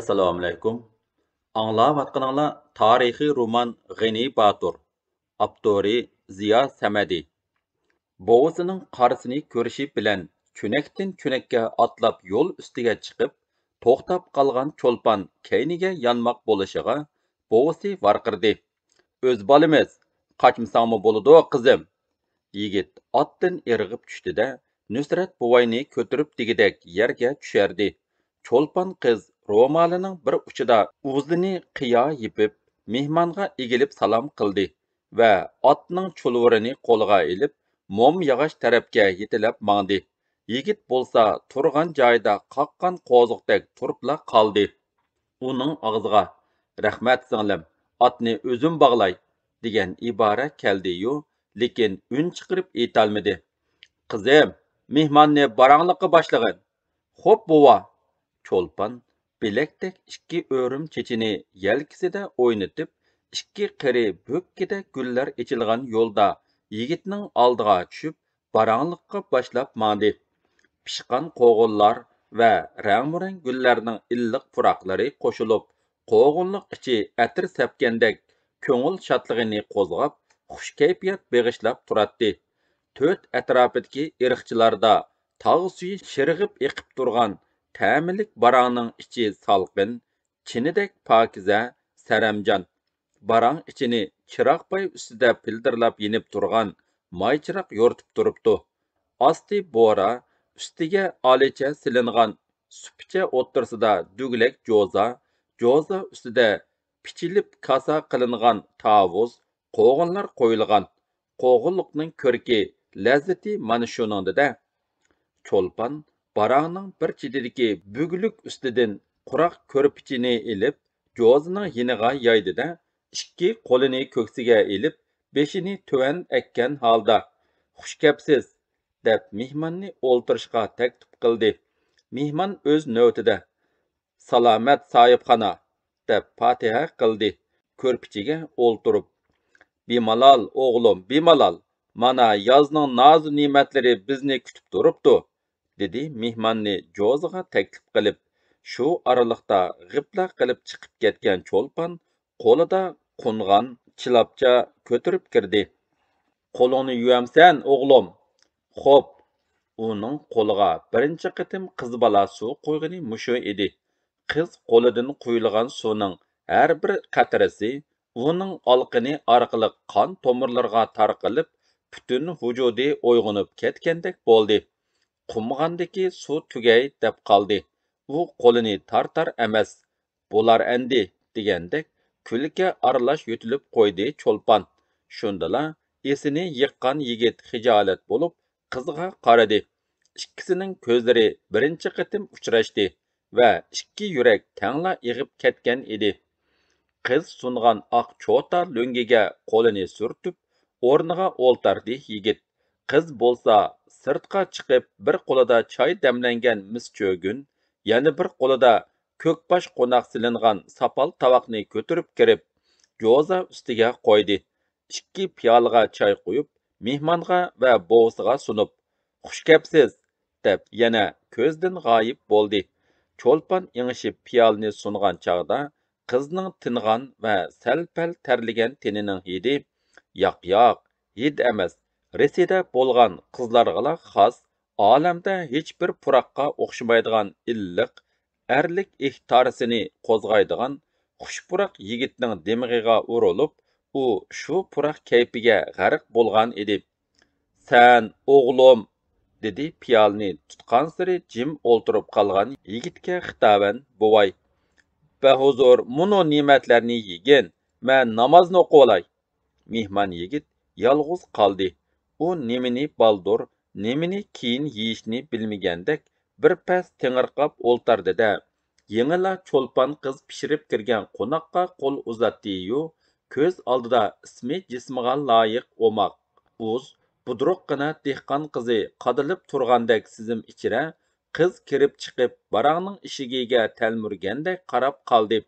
Assalomu alaykum. Anglayotganinglar tarixiy roman G'ani Batur. Avtori Ziyo Samadi. Bovisining qarisini ko'rishi bilan cho'nakdan-cho'nakka otlab yo'l ustiga chiqib, to'xtab qolgan cho'lpon kayniga yanmoq bo'lishiga bovisi varqirdi. O'z bolamiz, qochmasangmi bo'ladi, qizim. Yigit otdan irg'ib tushdi-da, Nusrat buvayni ko'tirib degidek yerga tushardi. Cho'lpon qiz ro'molining bir uchida o'zini qiyo yipib, mehmonga egilib salom qildi va otning chulvurini qo'lga ilib, mom yog'och tarafga yetilab mangdi. Yigit bo'lsa turgan joyida qaqqan qo'ziqdek turibla qoldi. Uning og'ziga "Rahmat singlim, otni o'zim bog'lay" degan ibora keldi-yu, lekin un chiqarib aytolmadi. "Qizim, mehmonni barangliqqa boshlag'in." "Xo'p, bova." Cho'lpon bilakdek ikki o'rim chechini yelkisida o'ynatib, ikki qiri bo'kkida gullar echilgan yo'lda yigitning oldiga tushib, barangliqqa boshlab mandi. Pishqan qo'g'inlar va rang-murang gullarning illiq puroqlari qo'shilib, qo'g'inliq ichi atir sepgandek ko'ngil shodlig'ini qo'zg'ab, xush kayfiyat beg'ishlab turardi. To'rt atrofidagi irqchilarda tog' suyi shirg'ib eqib turgan ta'mlik barangning ichi salqin, chinidek pokiza, saramjon. Barang ichini chiroq poy ustida pildirlab yinib turgan moychiroq yo'rtib turibdi. Osti bo'ra, ustiga olicha silingan supicha o'ttirsida dugulak jo'za, jo'za ustida pichilib kosa qilingan tavus, qo'g'inlar qo'yilgan. Qo'g'inliqning ko'rki, lazzati mana shuningda. Cho'lpon barangning bir chetidagi buguluk ustidan quroq ko'rpichini ilib, jo'zining yiniga yoydida, ikki qo'lini ko'ksiga ilib, beshini tuvan ekkan holda "Xush kelibsiz" deb mehmonni o'ltirishga taklif qildi. Mehmon o'z navbatida "Salomat sohibxona" deb fotiha qildi. Ko'rpichiga o'ltirib, "Bemalol o'g'lim, bemalol. Mana yozning nozu ne'matlari bizni kutib turibdi" dedi mehmonni jo'ziga taklif qilib. Shu oraliqda g'ipla qilib chiqib ketgan cho'lpon qo'lida qo'ngan chilapcha ko'tarib kirdi. "Qo'lingni yuvamsan, o'g'lim?" "Xo'p." Uning qo'liga birinchi qitim qiz bola suv qo'ygani mushu edi. Qiz qo'lidan quyilgan suvning har bir qatrasi uning olqini orqali qon tomirlarga tarqalib, butun vujudi uyg'onib ketgandek bo'ldi. Qumg'andagi suv tugay deb qoldi. U qo'lini tortar emas, "Bo'lar endi" degandek kulga aralash yutilib qo'ydi cho'lpon. Shundala esini yiqqan yigit xijolat bo'lib qizga qaradi. Ikkisining ko'zlari birinchi qitim uchrashdi va ikki yurak tangla ig'ib ketgan edi. Qiz sungan oq cho'ta lo'ngiga qo'lini surtib, o'rniga o'ltirdi yigit. Qiz bo'lsa sirtqa chiqib, bir qo'lida choy damlangan mis cho'gun, yana bir qo'lida ko'kbosh qo'noq silingan sopol tovoqni ko'tarib kirib, jo'za ustiga qo'ydi. Ikki piyolaga choy quyib, mehmonga va bovisiga sunib, "Xush kelibsiz" deb yana ko'zdan g'oyib bo'ldi. Cho'lpon ingishib piyolani sungan chog'da qizning tingan va sal-pal terlagan tenining hidi yoq, hid emas, Rossiyada bo'lgan qizlarga xos, olamda hech bir puroqqa o'xshamaydigan illiq, erlik ehtirorisini qo'zg'aydigan xushpuroq yigitning dimig'iga urilib, u shu puroq kayfiga g'arq bo'lgan edi. "Sen o'g'lim" dedi piyolani tutgan siri jim o'ltirib qolgan yigitga xitoban buvay. "Bahuzur muno ne'matlarni yegin, man namozni o'qib olay." Mehmon yigit yolg'iz qoldi. U nimani baldur, nimani keyin yeyishni bilmagandek birpas tengirqab o'ltirdi-da, yengila cho'lpon qiz pishirib kirgan qo'noqqa qo'l uzatdi-yu, ko'z oldida ismi jismiga loyiq o'moq, uz, budruqqina dehqon qizi qadilib turgandek sizim ichira qiz kirib chiqib barangning eshigiga telmurgandek qarab qoldi.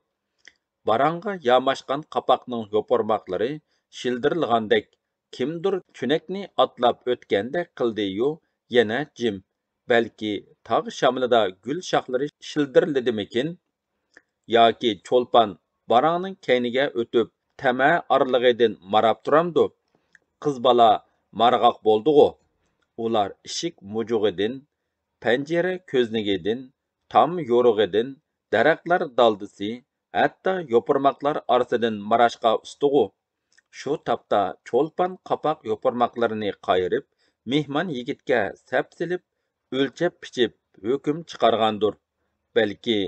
Barang'a yamashqan qapoqning yo'pirmoqlari shildirilgandek, kimdir cho'nakni otlab o'tgandek qildi-yu, yana jim. Balki tog' shamlida gul shoxlari shildirilidimikin? yoki cho'lpon barangning keyniga o'tib tama orlig'idan marab turamdu. Qiz bola marg'oq bo'ldi-g'u. Ular ishik mujug'idan, panjara ko'znigidan, tom yo'rug'idan, daraxtlar daldisi, hatto yo'pirmoqlar orasidan marashqa ustug'u. Shu tapda cho'lpon qapoq yo'pirmoqlarini qayirib, mehmon yigitga sap silib, o'lchab pichib, hukm chiqargandir. Balki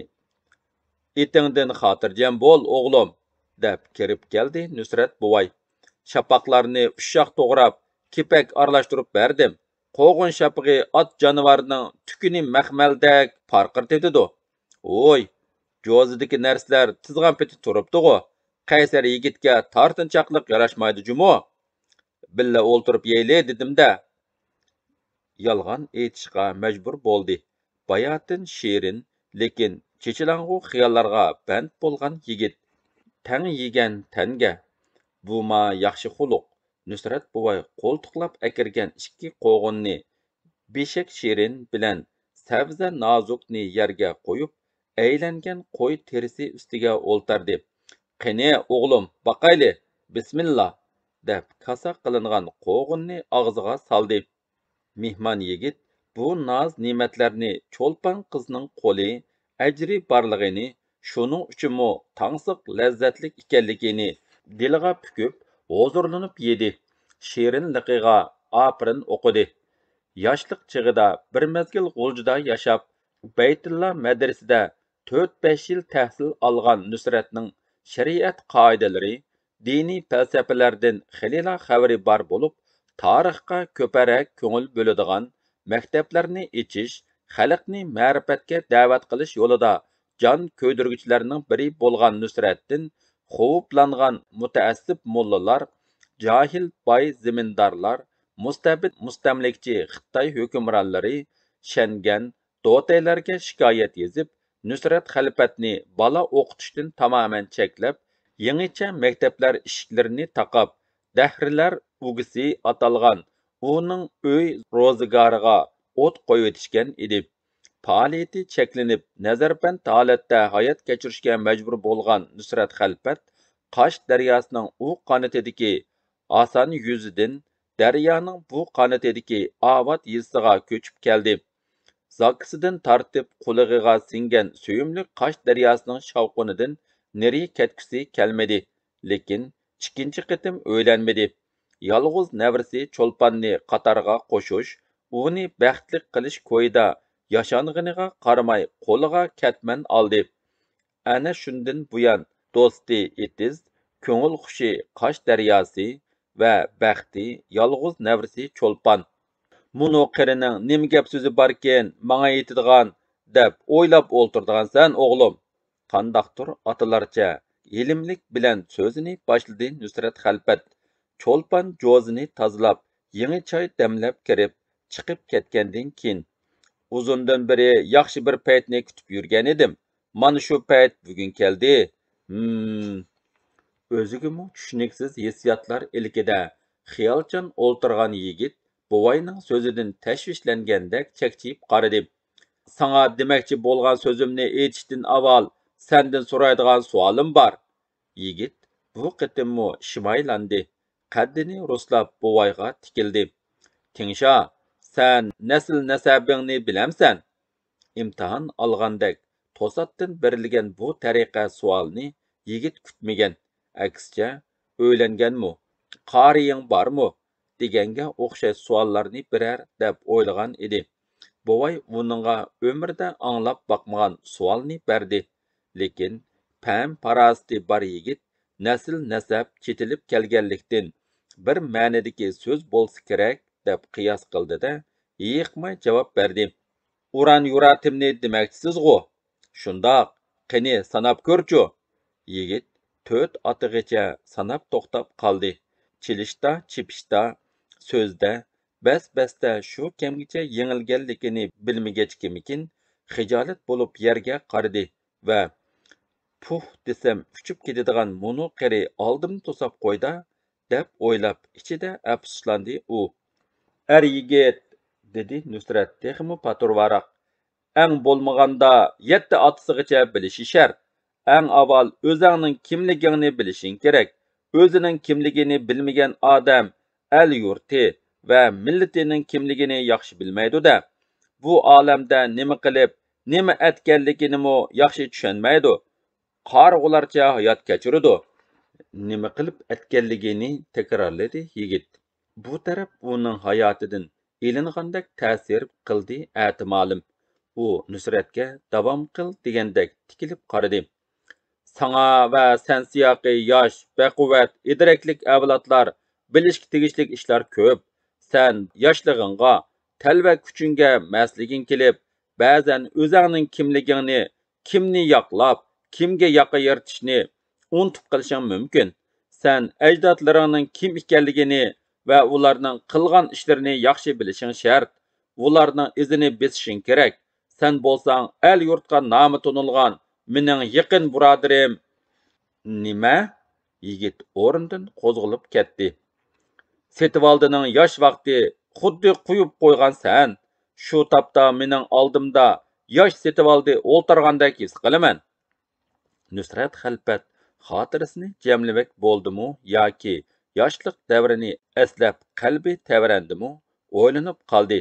etingdan xotirjam bo'l, o'g'lim, deb kirib keldi Nusrat buvay. Shapaqlarni ushoq to'g'rab, kepak aralashtirib berdim. Qo'g'in shapig'i ot jonivorning tukini maxmaldek parqirtidi. Oy, jo'zidagi narsalar tizg'an peti turibdi-g'u. Qaysar yigitga tortinchoqlik yarashmaydi jumo. Billa o'ltirib yeyli dedim-da. Yolg'on aytishga majbur bo'ldi. Bayotin shirin, lekin chechilang'u xiyollarga band bo'lgan yigit. Tang yegan tanga. Bu ma yaxshi xuluq. Nusrat buvay qo'ltiqlab akirgan ikki qo'g'inni beshak shirin bilan sabza nozukni yerga qo'yib, aylangan qo'y terisi ustiga o'ltirdi. Qani o'g'lim, baqayli, bismillah, deb kasa qilingan qo'g'inni og'ziga soldi. Mehmon yigit bu noz ne'matlarni cho'lpon qizning qo'li ajri borlig'ini, shuning uchunmi tangsiq lazzatli ekanligini diliga pukib, huzurlanib yedi. Shirinligiga opirin o'qidi. Yoshlik chig'ida bir mezgil G'uljida yashab, Baytulloh madrasida 4-5 yil tahsil olgan Nusratning shariat qoidalari, diniy falsafalardan xilila xabari bor bo'lib, tarixga ko'parak ko'ngil bo'ladigan, maktablarni ichish, xalqni ma'rifatga da'vat qilish yo'lida jon ko'ydirgichlarning biri bo'lgan Nusratdin xo'vuplangan mutaassib mullalar, johil boy zimindorlar, mustabid mustamlikchi Xitoy hukmronlari Shangan, Dotaylarga shikoyat yezib, Nusrat xalfatni bola o'qitishdan tamoman cheklab, yangicha maktablar eshiklarini taqab, dahrilar ugisi atalgan uning uy ro'zgoriga o't qo'yitishgan edi. Faoliyati cheklanib, nazarband holatda hayot kechirishga majbur bo'lgan Nusrat xalfat Qosh daryosining u qanotidagi oson yuzidan daryoning bu qanotidagiOvat yilsiga ko'chib keldi. Zakisidan tortib qulig'iga singan suyumli Qosh daryosining shovqinidan neri ketgisi kelmadi, lekin ikkinchi qitim o'ylanmadi. Yolg'iz navrisi cho'lponni qatorga qo'shish, uni baxtli qilish ko'yida yashang'iniga qaramay qo'liga katman oldi. Ana shundan buyon do'sti etiz, ko'ngil xushi Qosh daryosi va baxti yolg'iz navrisi cho'lpon. Muno qirining nima gap so'zi barkin, manga yetadigan deb o'ylab o'ltirdigansan o'g'lim. Qandaqdir otalarcha yelimlik bilan so'zini boshladi Nusrat xalfat. Cho'lpon jo'zini tozalab, yangi choy damlab kirib, chiqib ketgandan keyin uzundan beri yaxshi bir paytni kutib yurgan edim. Mana shu payt bugun keldi. O'zigimi tushuniksiz hissiyotlar ilkida xiyolchan o'ltirgan yigit buvayning so'zidan tashvishlangandek chekchiyib qaradi. Sana demoqchi bo'lgan so'zimni aytishdan avval sendan so'raydigan savolim bor. Yigit bu qitimmi shimaylandi. Qaddini ruslab buvayga tikildi. Tingsha, sen nasl nasabingni bilamsan? İmtihan olgandek to'satdan berilgan bu tariqa savolni yigit kutmagan. Aksicha, o'ylanganmi? Qariying bormi? Deganga o'xshash savollarni birar deb o'ylagan edi. Buvay uningga umrda anglab boqmagan savolni berdi. Lekin pam parasti bor yigit nasl nasab chetilib kelganlikdan bir ma'nodagi so'z bo'lsa kerak deb qiyos qildi-da, yiqmay javob berdi. Uran yuratimni demoqchisiz-g'u? Shundoq, qani sanab ko'rchu. Yigit 4 otig'icha sanab to'xtab qoldi. Chilishda, chipishda, so'zda, bas-basda shu kamgacha yengilganligini bilmagachkimikin, xijolat bo'lib yerga qaradi va puh desam uchib ketadigan munu qari oldimni to'sab qo'yda, deb o'ylab ichida afsuslandi u. Er yigit, dedi Nusrat texmi paturvaroq. Ang bo'lmaganda 7 otasigacha bilishi shart. Eng avval o'zingning kimligingni bilishing kerak. O'zining kimligini bilmagan odam el yurti va millatining kimligini yaxshi bilmaydi-da. Bu olamda nima qilib, nima etganligini yaxshi tushunmaydi. Qarg'ularcha hayot kechirdi. Nima qilib etganligini takrorladi yigit. Bu taraf uning hayotidan ilingandek ta'sir qildi ehtimalim. U Nusratga davom qil degandek tikilib qaradi. Sana va sen siyaqi yosh, baquvvat, idraklik avlodlar bilishga tegishlik ishlar ko'p. Sen yoshlig'ingga, talva kuchingga masliging kelib, ba'zan o'zingning kimligingni, kimni yoqlab, kimga yoqa yirtishni unutib qilishing mumkin. Sen ajdodlaringning kim ekanligini va ularning qilgan ishlarini yaxshi bilishing shart. Ularning izini besishing kerak. Sen bo'lsang el yurtga nomi tunilgan mening yaqin birodarim. Nima? Yigit o'rnidan qo'zg'alib ketdi. Setivaldining yosh vaqti xuddi quyib qo'ygan sen. Shu topda mening oldimda yosh Setivaldi o'ltirgandek his qilaman. Nusrat xalpat xotirasini jamlamak bo'ldimi yoki yoshlik davrini eslab qalbi tavrandimi o'ylanib qoldi.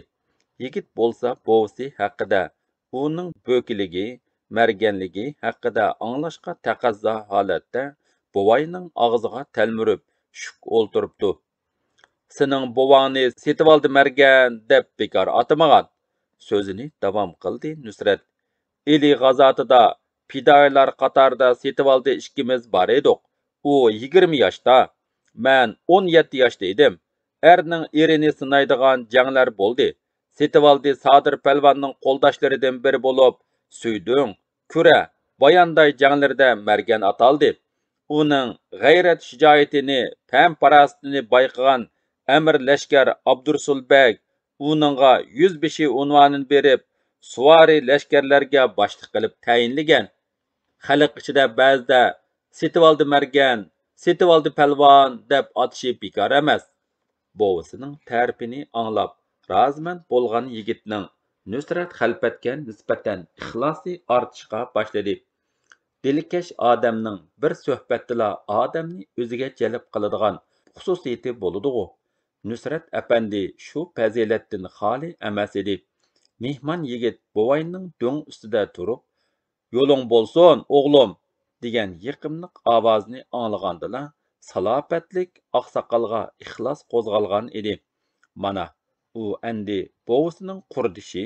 Yigit bo'lsa bovsi haqida, uning bo'kiligi, marganligi haqida anglashga taqazzo holatda buvayning og'ziga talmurib shuk o'ltiribdi. Sening buvangni Setivaldi margan deb bekor atamagan. So'zini davom qildi Nusrat. Eli g'azotida fidoyilar qatorida Setivaldi ikkimiz bor edik. U 20 yoshda, men 17 yoshda edim. Erning erini sinaydigan janglar bo'ldi. Setivaldi Sadir Palvonning qo'ldoshlaridan biri bo'lib, Suydung, Kura, Boyanday janglarida margan ataldi. Uning g'ayrat shijoatini, pam-parastini bayqagan Amir Lashkar Abdursulbek uningga 105 unvonini berib, suvari lashkarlarga boshliq qilib tayinlagan. Xalq ichida ba'zida Setivaldi margan, Setivaldi palvon deb atishib bekor emas. Bovisining ta'rifini anglab, razman bo'lgan yigitning Nusrat xalpatga nisbatan ixlosi ortishga boshladi. Dilkash odamning bir suhbatida odamni o'ziga jalb qiladigan xususiyati bo'ladi-ku. Nusrat apandi shu fazilatdan xoli emas edi. Mehmon yigit buvayning do'ng ustida turib, "Yo'ling bo'lsin, o'g'lim" degan yiqimliq ovozni anglagandila, salobatlik oqsoqolga ixlos qo'zg'algan edi. Mana u endi buvisining qurdishi,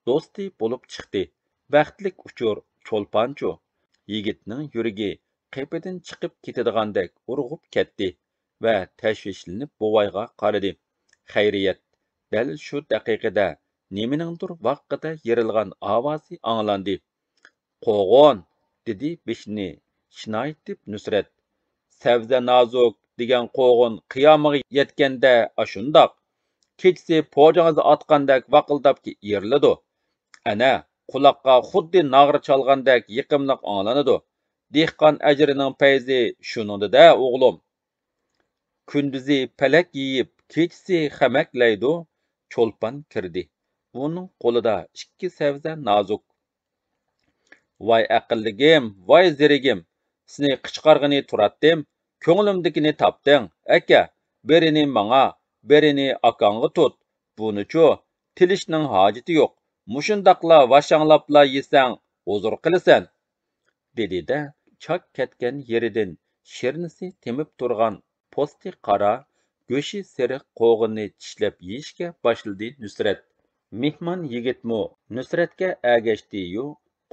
do'sti bo'lib chiqdi. Baxtlik uchur cho'lponchu. Yigitning yuragi qepidan chiqib ketadigandek urg'ib ketdi va tashvishlanib buvayga qaradi. Xayriyat, dal shu daqiqada nimaningdir vaqtida yerilgan ovozi anglandi. "Qo'g'on" dedi beshini shinoyitib Nusrat. "Savza nozuk" degan qo'g'on qiyomiga yetganda ashundoq. Kechsi po'jangizni otgandek vaqildab yeriladi. Ana quloqqa xuddi nag'ri chalgandek yiqimliq anglanadi. Dehqon ajrining payzi shuningda o'g'lim. Kunduzi palak yeyib, kechsi xamaklaydi. Cho'lpon kirdi. Uning qo'lida 2 savza nozuk. "Voy aqlligim, voy zerigim, seni qichqarg'ini turatdim, ko'nglimdikini topding. Aka, berini manga, berini akangga tut. Bunichu tilishning hojati yo'q. Mushundaqla vashanglapla yesang, huzur qilasan" dedi-da, chak ketgan yeridan shirnisi temib turgan posti qora, go'shi seriq qo'g'inni tishlab yeyishga boshladi Nusrat. Mehmon yigitmi Nusratga agashdi-yu,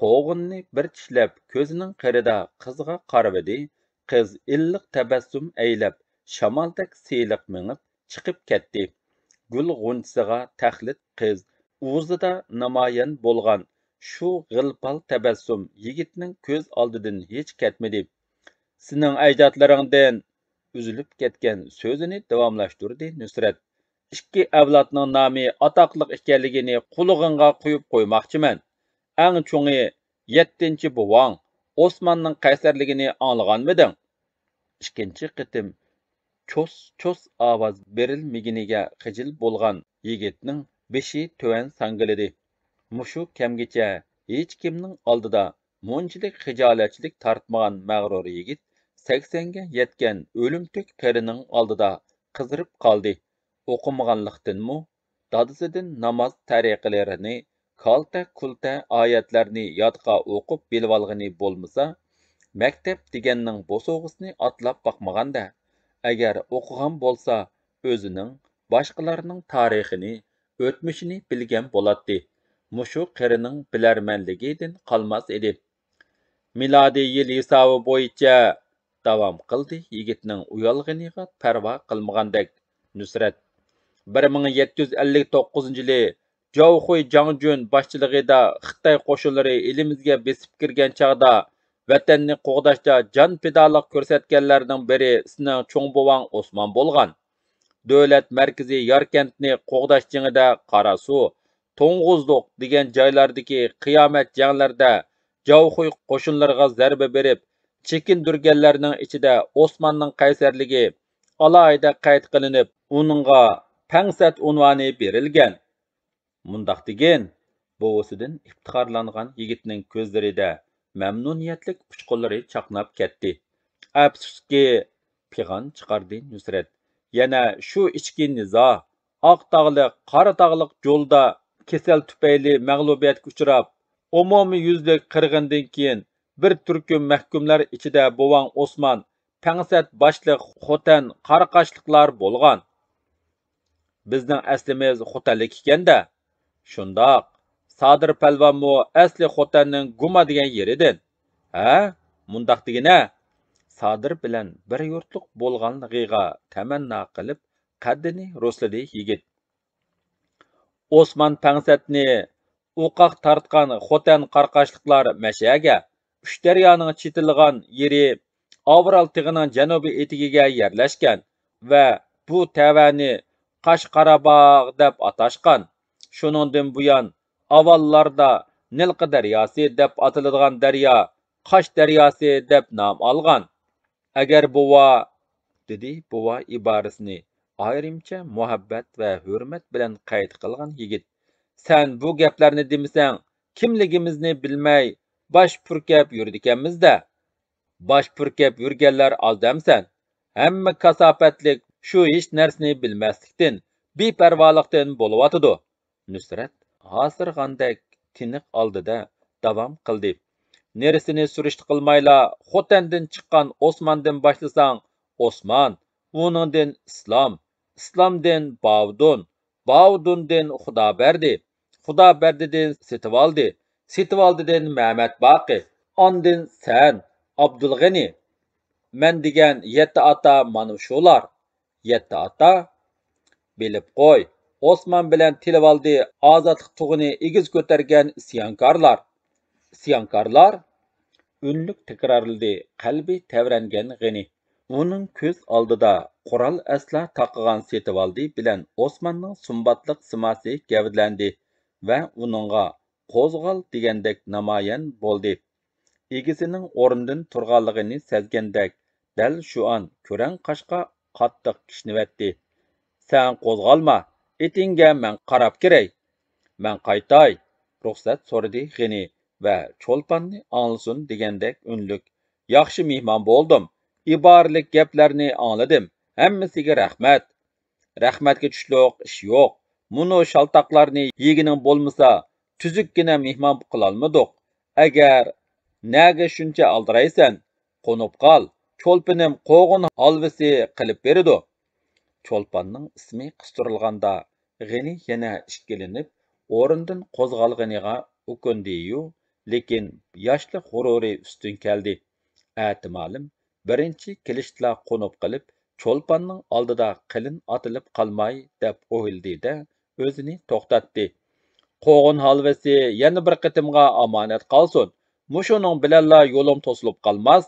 qo'g'inni bir tishlab ko'zining qirida qizga qaradi. Qiz illiq tabassum aylab, shamoldek siyliq minib chiqib ketdi. Gul g'unchisiga taxlit qiz o'zida namoyon bo'lgan shu g'ilpal tabassum yigitning ko'z oldidan hech ketmadi. "Sening ajdodlaringdan" uzilib ketgan so'zini davomlashtirdi Nusrat. "2 avlodning nomi atoqliq ekanligini qulog'ingga quyib qo'ymoqchiman. Eng cho'ngi 7-chi buvang Osmonning qaysarligini anglaganmiding?" Ikkinchi qitim chos ovoz berilmaginiga xijil bo'lgan yigitning beshi tuvan sangilidi. Mushu kamgacha hech kimning oldida munchilik xijolatchilik tortmagan mag'rur yigit 80ga yetgan o'limtik qarining oldida qizirib qoldi. O'qimaganlikdanmi, dadasidan namoz tariqalarini, kalta-kulta oyatlarni yodga o'qib bilvolgani bo'lmasa, maktab deganning bo'sog'isini atlab boqmaganda, agar o'qigan bo'lsa, o'zining, boshqalarning tarixini, o'tmishini bilgan bo'ladi. Mushu qarining bilarmanligidan qolmas edi. Milodiy yil hisobi bo'yicha davom qildi yigitning uyalganiga parvo qilmagandek Nusrat. 1759-yili Jovxuy Jangjun boshchiligida Xitoy qo'shinlari elimizga besib kirgan chog'da vatanni qo'g'dashda jon fidolik ko'rsatganlarning biri sizning cho'ng bovang Osmon bo'lgan. Davlat markaziy Yarkentni qo'g'dash jangida Qarasu, To'ng'uzluq degan joylardagi qiyomat janglarda Jovxuy qo'shinlariga zarba berib, chekindirganlarning ichida Osmonning qaysarligi alohida qayd qilinib, uningga Pangsat unvoni berilgan. Mundaq degan, bovasidan iftixorlangan yigitning ko'zlarida mamnuniyatlik uchqunlari chaqnab ketdi. Afsuski, pig'on chiqardi Nusrat. Yana shu ichki nizo, oq tog'liq, qora tog'liq yo'lda kasal tufayli mag'lubiyatga uchrab, umumiy yuzlik qirg'indan keyin bir turkum mahkumlar ichida bovang Osmon, Pangsat boshliq xotan qaraqashliqlar bo'lgan. Bizning aslimiz xotanlik ekanda. Shundoq, Sodir palvonmu asli xotanning Guma degan yeridan. Ha, mundaq degina. Sodir bilan bir yurtliq bo'lganligiga tamanno qilib, qaddini ro'sladi yigit. Osmon Pangsatni o'qoq tortgan xotan qarqashliqlar mashaga, uch daryoning chetilgan yeri Avral tig'ining janubiy etigiga yerlashgan va bu tavani Qashqarabog' deb atashgan. Shuningdan buyon avvallarda Nilqi daryosi deb atiladigan daryo Qosh daryosi deb nom olgan. Agar buva, dedi buva iborasini ayrimcha muhabbat va hurmat bilan qayd qilgan yigit. Sen bu gaplarni demasang, kimligimizni bilmay bosh purkab yurdikanmizda. Bosh purkab yurganlar ozdamsan. Hamma kasofatlik shu hech narsani bilmaslikdan, beparvolikdan bo'lyotidi. Nusrat hosirg'andek tiniq oldida davom qildi. Nerisini surishti qilmayla, Xotandan chiqqan Osmondan boshlasang, Osmon, uningdan Islom, Islomdan Bovdun, Bovdundan Xudoberdi, Xudoberdidan Setivoldi, Setivoldidan Mehmet Boqi, ondan sen, Abdulg'ani. Men degan 7 ota mana shular. 7 ota bilib qo'y. Osmon bilan Tilivoldi ozodlik tug'ini egiz ko'targan isyankorlar. Isyankorlar? Unlik takrorladi qalbi tavrangan G'ani. Uning ko'z oldida qurol asla taqagan Setivoldi bilan Osmonning sumbatliq simasi gavdlandi va uningga qo'zg'al degandek namoyon bo'ldi. Egisining o'rnidan turganligini sezgandek, dal shu an ko'ran qashqa qattiq kishnivatdi. Sen qo'zg'alma, etingga men qarab kiray. Men qaytay, ruxsat so'radi G'ani va cho'lponni anglasin degandek unlik. Yaxshi mehmon bo'ldim. İbarlik gaplarni angladim. Hammasiga rahmat. Rahmatga tushliq ish yo'q. Muno shaltoqlarni yegining bo'lmasa, tuzukkina mehmon qilolmadik. Agar naga shuncha aldiraysan, qo'nib qol. Cho'lpinim qo'g'in halvasi qilib beradi. Cho'lponning ismi qistirilganda G'ani yana ishkilinib, o'rindan qo'zg'alganiga ukundiyu, lekin yoshlik g'ururi ustun keldi. Atimalim birinchi kelishla qo'nib qilib, cho'lponning oldida qilin otilib qolmay deb o'yladi-da, o'zini to'xtatdi. Qo'g'in halvasi yana bir qitimga omonat qolsin. Mushuning bilanla yo'lim to'silib qolmas.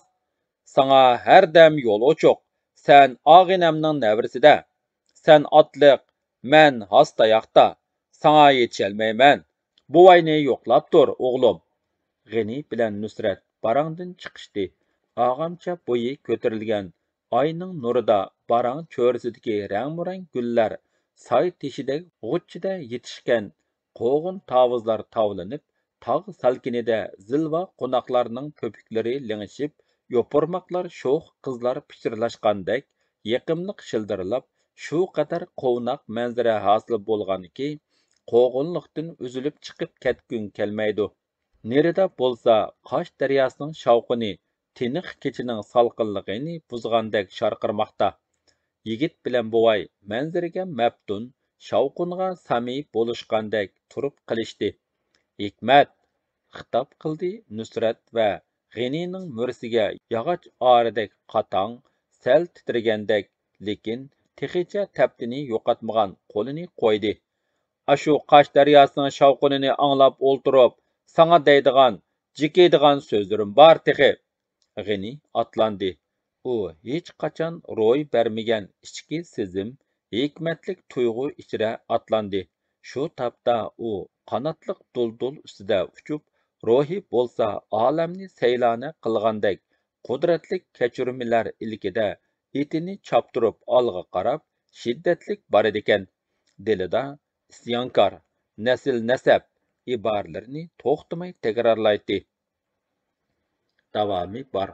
Sana har dam yo'l ochiq. Sen og'inamning navrisida. Sen otliq, men hastayoqda. Sana yetişelmayman. Buvayni yo'qlab tur, o'g'lim. G'ani bilan Nusrat barangdan chiqishdi. Ağamcha bo'yi ko'tarilgan oyning nurida barang cho'risidagi rang-murang gullar, soy teshidagi g'uchchida yetishgan qo'g'in tovuzlar tovlanib, Tağ salkinide zilva qonaqlarning köpüklері liңişip, yopurmaqlar şox qızlar pichirlashqandek yeqimliq shildirlab, shu qadar qovnaq manzara hosil bo'lganki, qo'g'inliqdan uzilib chiqib ketgun kelmaydi. Nerida bo'lsa, Qosh daryosining shavqini tiniq kechining salqinligini buzgandek sharqirmoqda. Yigit bilan buvay manzaraga maftun, shavqinga samiy bo'lishgandek turib qilishdi. Hikmat, xitob qildi Nusrat va G'inining mursiga yog'och oridek qatang, sal titragandek, lekin texicha taftini yo'qotmagan qo'lini qo'ydi. Ashu Qosh daryosining shavqinini anglab o'ltirib, sana deydigan, jikiydigan so'zlarim bor texi. G'ini atlandi. U hech qachon ro'y bermagan ichki sezim, hikmatlik tuyg'u ichra atlandi. Shu topda u qanotliq duldul ustida uchib, ruhi bo'lsa olamni saylana qilgandek qudratlik kechirmalar ilkida etini choptirib olg'a qarab shiddatlik bor ekan. Dilida isyonkor, nasl nasab iboralarini to'xtamay takrorlaydi. Davomi bor.